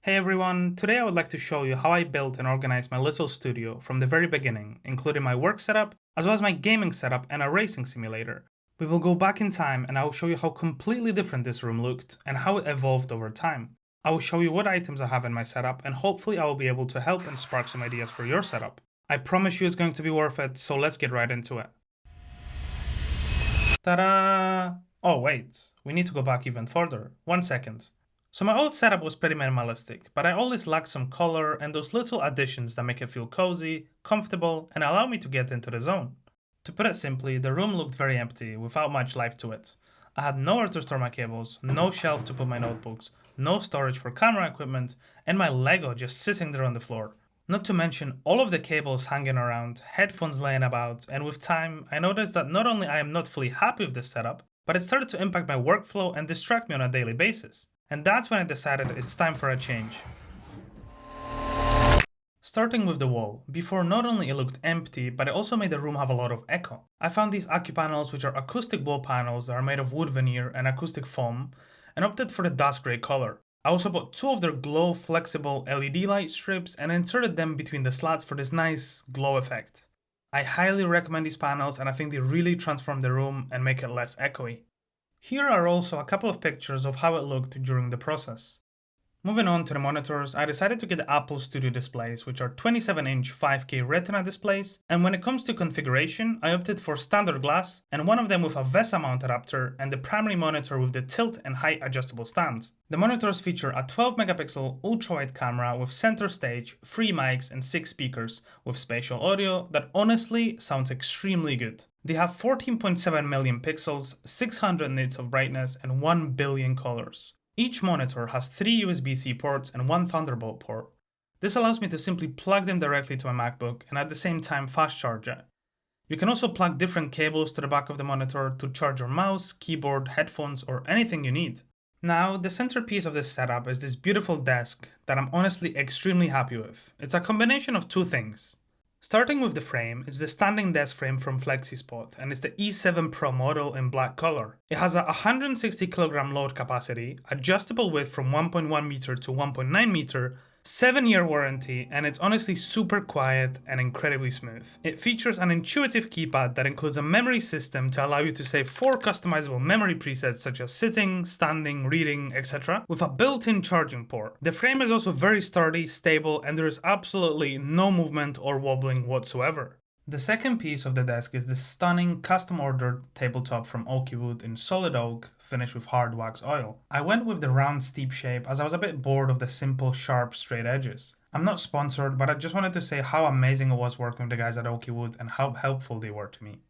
Hey everyone, today I would like to show you how I built and organized my little studio from the very beginning, including my work setup, as well as my gaming setup and a racing simulator. We will go back in time and I will show you how completely different this room looked and how it evolved over time. I will show you what items I have in my setup and hopefully I will be able to help and spark some ideas for your setup. I promise you it's going to be worth it, so let's get right into it. Ta-da! Oh wait, we need to go back even further. 1 second. So my old setup was pretty minimalistic, but I always lacked some color and those little additions that make it feel cozy, comfortable, and allow me to get into the zone. To put it simply, the room looked very empty, without much life to it. I had nowhere to store my cables, no shelf to put my notebooks, no storage for camera equipment, and my Lego just sitting there on the floor. Not to mention all of the cables hanging around, headphones laying about, and with time, I noticed that not only I am not fully happy with this setup, but it started to impact my workflow and distract me on a daily basis. And that's when I decided it's time for a change. Starting with the wall, before not only it looked empty, but it also made the room have a lot of echo. I found these AccuPanels, which are acoustic wall panels that are made of wood veneer and acoustic foam, and opted for the dust grey color. I also bought 2 of their glow flexible LED light strips and inserted them between the slats for this nice glow effect. I highly recommend these panels and I think they really transform the room and make it less echoey. Here are also a couple of pictures of how it looked during the process. Moving on to the monitors, I decided to get the Apple Studio displays, which are 27-inch 5K Retina displays, and when it comes to configuration, I opted for standard glass, and one of them with a VESA mount adapter, and the primary monitor with the tilt and height adjustable stand. The monitors feature a 12-megapixel ultra-wide camera with center stage, 3 mics and 6 speakers, with spatial audio that honestly sounds extremely good. They have 14.7 million pixels, 600 nits of brightness, and 1 billion colors. Each monitor has 3 USB-C ports and 1 Thunderbolt port. This allows me to simply plug them directly to my MacBook and at the same time fast charge it. You can also plug different cables to the back of the monitor to charge your mouse, keyboard, headphones, or anything you need. Now, the centerpiece of this setup is this beautiful desk that I'm honestly extremely happy with. It's a combination of 2 things. Starting with the frame, it's the standing desk frame from FlexiSpot and it's the E7 Pro model in black color. It has a 160 kg load capacity, adjustable width from 1.1 meter to 1.9 meter, 7-year warranty, and it's honestly super quiet and incredibly smooth. It features an intuitive keypad that includes a memory system to allow you to save 4 customizable memory presets such as sitting, standing, reading, etc. with a built-in charging port. The frame is also very sturdy, stable, and there is absolutely no movement or wobbling whatsoever. The second piece of the desk is this stunning custom-ordered tabletop from Oaky Wood in solid oak, finished with hard wax oil. I went with the round steep shape as I was a bit bored of the simple sharp straight edges. I'm not sponsored, but I just wanted to say how amazing it was working with the guys at Oaky Wood and how helpful they were to me.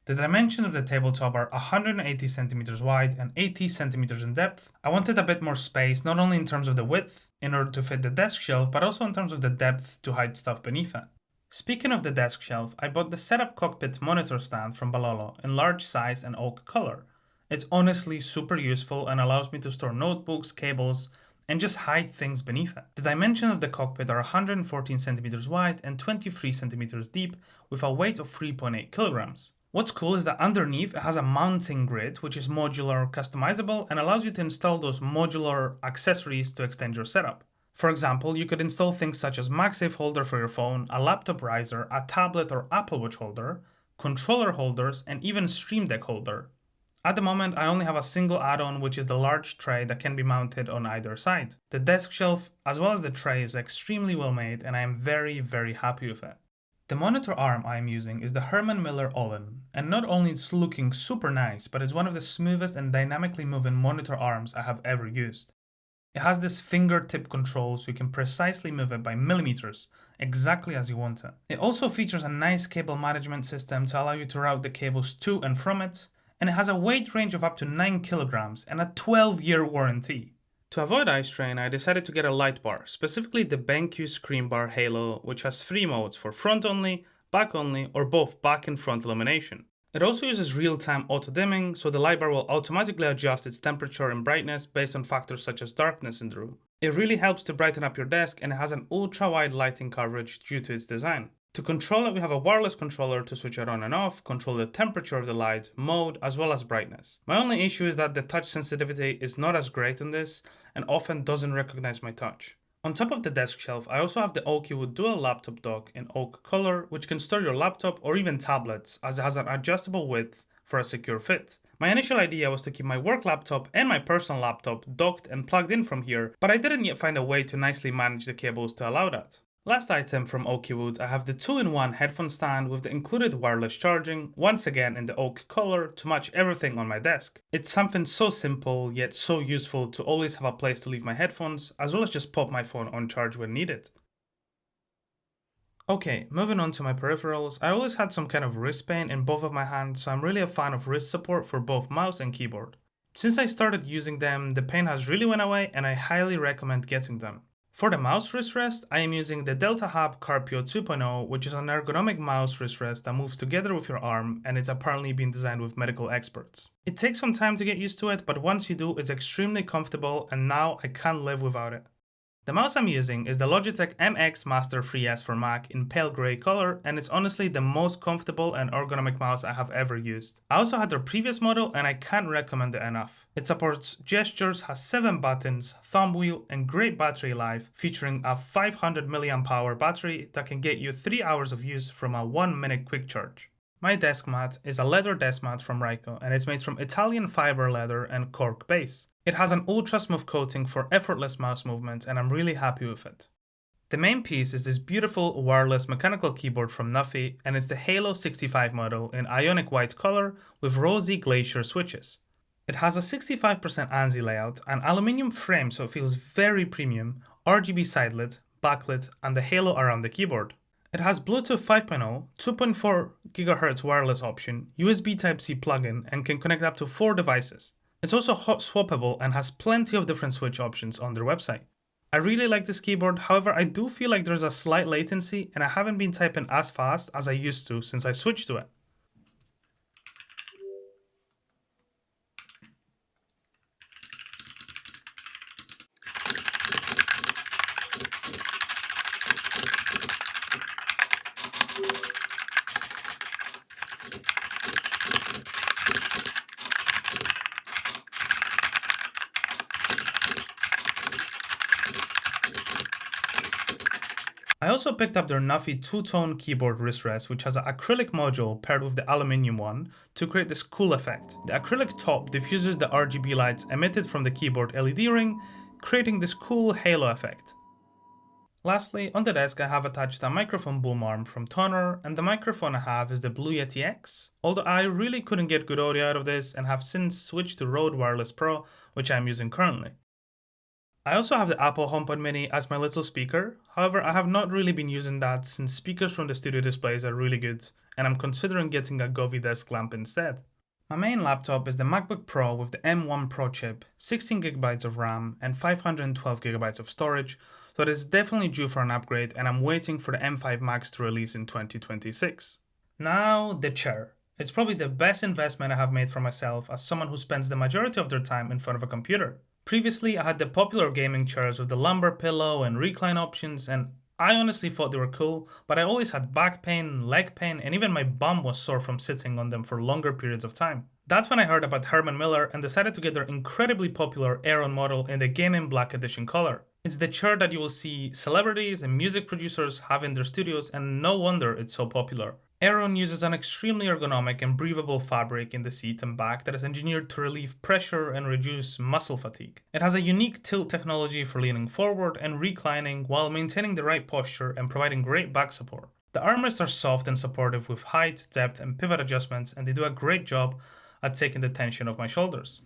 The dimensions of the tabletop are 180 centimeters wide and 80 centimeters in depth. I wanted a bit more space, not only in terms of the width, in order to fit the desk shelf, but also in terms of the depth to hide stuff beneath it. Speaking of the desk shelf, I bought the Setup Cockpit monitor stand from Balolo in large size and oak color. It's honestly super useful and allows me to store notebooks, cables, and just hide things beneath it. The dimensions of the cockpit are 114 centimeters wide and 23 centimeters deep with a weight of 3.8 kilograms. What's cool is that underneath it has a mounting grid which is modular, customizable, and allows you to install those modular accessories to extend your setup. For example, you could install things such as MagSafe holder for your phone, a laptop riser, a tablet or Apple Watch holder, controller holders, and even Stream Deck holder. At the moment, I only have a single add-on, which is the large tray that can be mounted on either side. The desk shelf, as well as the tray, is extremely well made and I am very, very happy with it. The monitor arm I am using is the Herman Miller All-In, and not only is it looking super nice, but it's one of the smoothest and dynamically moving monitor arms I have ever used. It has this fingertip control so you can precisely move it by millimeters, exactly as you want it. It also features a nice cable management system to allow you to route the cables to and from it, and it has a weight range of up to 9 kilograms and a 12-year warranty. To avoid eye strain, I decided to get a light bar, specifically the BenQ Screen Bar Halo, which has 3 modes for front only, back only, or both back and front illumination. It also uses real-time auto-dimming, so the light bar will automatically adjust its temperature and brightness based on factors such as darkness in the room. It really helps to brighten up your desk and it has an ultra-wide lighting coverage due to its design. To control it, we have a wireless controller to switch it on and off, control the temperature of the light, mode, as well as brightness. My only issue is that the touch sensitivity is not as great on this and often doesn't recognize my touch. On top of the desk shelf, I also have the Oakwood dual laptop dock in oak color, which can store your laptop or even tablets, as it has an adjustable width for a secure fit. My initial idea was to keep my work laptop and my personal laptop docked and plugged in from here, but I didn't yet find a way to nicely manage the cables to allow that. Last item from Oakwood, I have the 2-in-1 headphone stand with the included wireless charging, once again in the oak color to match everything on my desk. It's something so simple yet so useful to always have a place to leave my headphones, as well as just pop my phone on charge when needed. Okay, moving on to my peripherals, I always had some kind of wrist pain in both of my hands, so I'm really a fan of wrist support for both mouse and keyboard. Since I started using them, the pain has really went away and I highly recommend getting them. For the mouse wrist rest, I am using the Delta Hub Carpio 2.0, which is an ergonomic mouse wrist rest that moves together with your arm, and it's apparently been designed with medical experts. It takes some time to get used to it, but once you do, it's extremely comfortable, and now I can't live without it. The mouse I'm using is the Logitech MX Master 3S for Mac in pale grey color, and it's honestly the most comfortable and ergonomic mouse I have ever used. I also had their previous model and I can't recommend it enough. It supports gestures, has 7 buttons, thumb wheel, and great battery life, featuring a 500 mAh battery that can get you 3 hours of use from a 1-minute quick charge. My desk mat is a leather desk mat from Ryko, and it's made from Italian fiber leather and cork base. It has an ultra smooth coating for effortless mouse movement, and I'm really happy with it. The main piece is this beautiful wireless mechanical keyboard from Nuffy, and it's the Halo 65 model in ionic white color with rosy glacier switches. It has a 65% ANSI layout, an aluminium frame so it feels very premium, RGB sidelit, backlit, and the halo around the keyboard. It has Bluetooth 5.0, 2.4 GHz wireless option, USB Type-C plug-in, and can connect up to 4 devices. It's also hot swappable and has plenty of different switch options on their website. I really like this keyboard, however I do feel like there's a slight latency and I haven't been typing as fast as I used to since I switched to it. I also picked up their Nuffy two-tone keyboard wrist rest, which has an acrylic module paired with the aluminium one to create this cool effect. The acrylic top diffuses the RGB lights emitted from the keyboard LED ring, creating this cool halo effect. Lastly, on the desk I have attached a microphone boom arm from Toner, and the microphone I have is the Blue Yeti X, although I really couldn't get good audio out of this and have since switched to Rode Wireless Pro, which I am using currently. I also have the Apple HomePod Mini as my little speaker, however I have not really been using that since speakers from the studio displays are really good, and I'm considering getting a Govee desk lamp instead. My main laptop is the MacBook Pro with the M1 Pro chip, 16GB of RAM and 512GB of storage, so it is definitely due for an upgrade and I'm waiting for the M5 Max to release in 2026. Now, the chair. It's probably the best investment I have made for myself as someone who spends the majority of their time in front of a computer. Previously, I had the popular gaming chairs with the lumbar pillow and recline options, and I honestly thought they were cool, but I always had back pain, leg pain, and even my bum was sore from sitting on them for longer periods of time. That's when I heard about Herman Miller and decided to get their incredibly popular Aeron model in the Gaming Black Edition color. It's the chair that you will see celebrities and music producers have in their studios, and no wonder it's so popular. Aeron uses an extremely ergonomic and breathable fabric in the seat and back that is engineered to relieve pressure and reduce muscle fatigue. It has a unique tilt technology for leaning forward and reclining while maintaining the right posture and providing great back support. The armrests are soft and supportive with height, depth, and pivot adjustments, and they do a great job at taking the tension off my shoulders.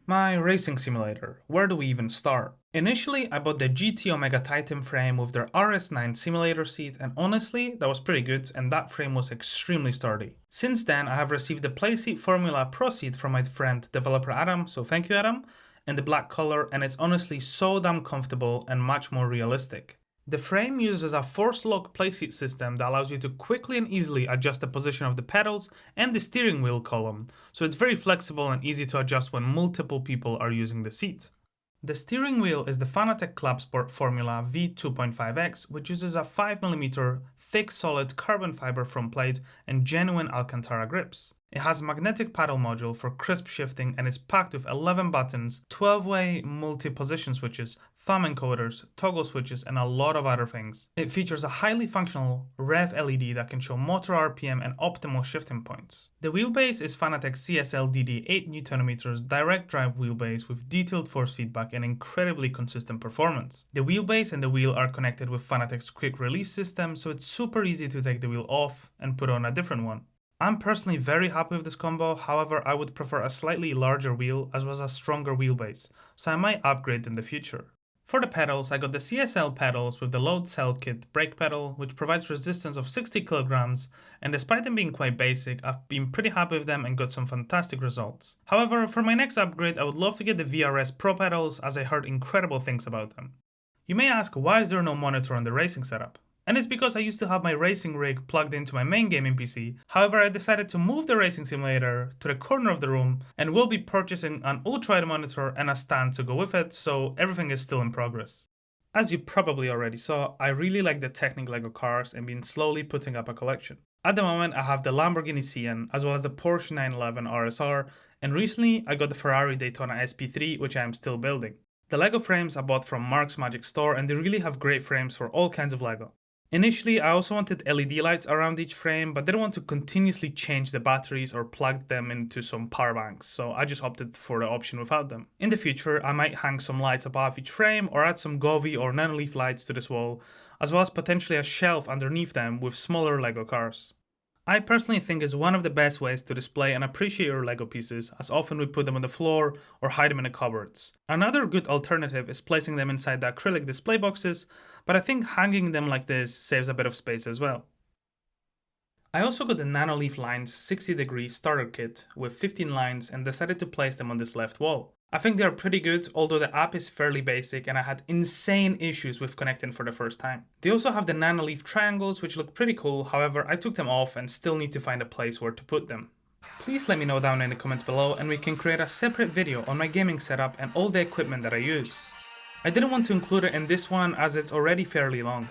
My racing simulator. Where do we even start? Initially, I bought the GT Omega Titan frame with their RS9 simulator seat, and honestly, that was pretty good and that frame was extremely sturdy. Since then, I have received the Playseat Formula Pro seat from my friend developer Adam, so thank you Adam, in the black color, and it's honestly so damn comfortable and much more realistic. The frame uses a force lock playseat system that allows you to quickly and easily adjust the position of the pedals and the steering wheel column, so it's very flexible and easy to adjust when multiple people are using the seat. The steering wheel is the Fanatec Clubsport Formula V2.5X, which uses a 5mm thick solid carbon fiber front plate and genuine Alcantara grips. It has a magnetic paddle module for crisp shifting and is packed with 11 buttons, 12-way multi-position switches, thumb encoders, toggle switches, and a lot of other things. It features a highly functional rev LED that can show motor RPM and optimal shifting points. The wheelbase is Fanatec CSL DD 8Nm direct drive wheelbase with detailed force feedback and incredibly consistent performance. The wheelbase and the wheel are connected with Fanatec's quick release system, so it's super easy to take the wheel off and put on a different one. I'm personally very happy with this combo, however I would prefer a slightly larger wheel as well as a stronger wheelbase, so I might upgrade in the future. For the pedals, I got the CSL pedals with the load cell kit brake pedal, which provides resistance of 60 kilograms, and despite them being quite basic, I've been pretty happy with them and got some fantastic results. However, for my next upgrade, I would love to get the VRS Pro pedals as I heard incredible things about them. You may ask, why is there no monitor on the racing setup? And it's because I used to have my racing rig plugged into my main gaming PC, however I decided to move the racing simulator to the corner of the room and will be purchasing an ultra-wide monitor and a stand to go with it, so everything is still in progress. As you probably already saw, I really like the Technic LEGO cars and been slowly putting up a collection. At the moment I have the Lamborghini Sian as well as the Porsche 911 RSR, and recently I got the Ferrari Daytona SP3 which I am still building. The LEGO frames I bought from Mark's Magic Store and they really have great frames for all kinds of LEGO. Initially, I also wanted LED lights around each frame, but didn't want to continuously change the batteries or plug them into some power banks, so I just opted for the option without them. In the future, I might hang some lights above each frame or add some Govee or Nanoleaf lights to this wall, as well as potentially a shelf underneath them with smaller LEGO cars. I personally think it's one of the best ways to display and appreciate your LEGO pieces, as often we put them on the floor or hide them in the cupboards. Another good alternative is placing them inside the acrylic display boxes, but I think hanging them like this saves a bit of space as well. I also got the Nanoleaf Lines 60-degree starter kit with 15 lines and decided to place them on this left wall. I think they are pretty good, although the app is fairly basic and I had insane issues with connecting for the first time. They also have the Nanoleaf triangles which look pretty cool, however I took them off and still need to find a place where to put them. Please let me know down in the comments below and we can create a separate video on my gaming setup and all the equipment that I use. I didn't want to include it in this one as it's already fairly long.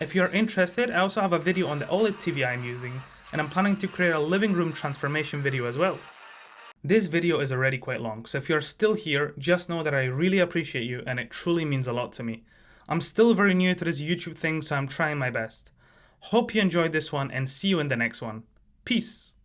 If you're interested, I also have a video on the OLED TV I'm using, and I'm planning to create a living room transformation video as well. This video is already quite long, so if you're still here, just know that I really appreciate you and it truly means a lot to me. I'm still very new to this YouTube thing, so I'm trying my best. Hope you enjoyed this one and see you in the next one. Peace!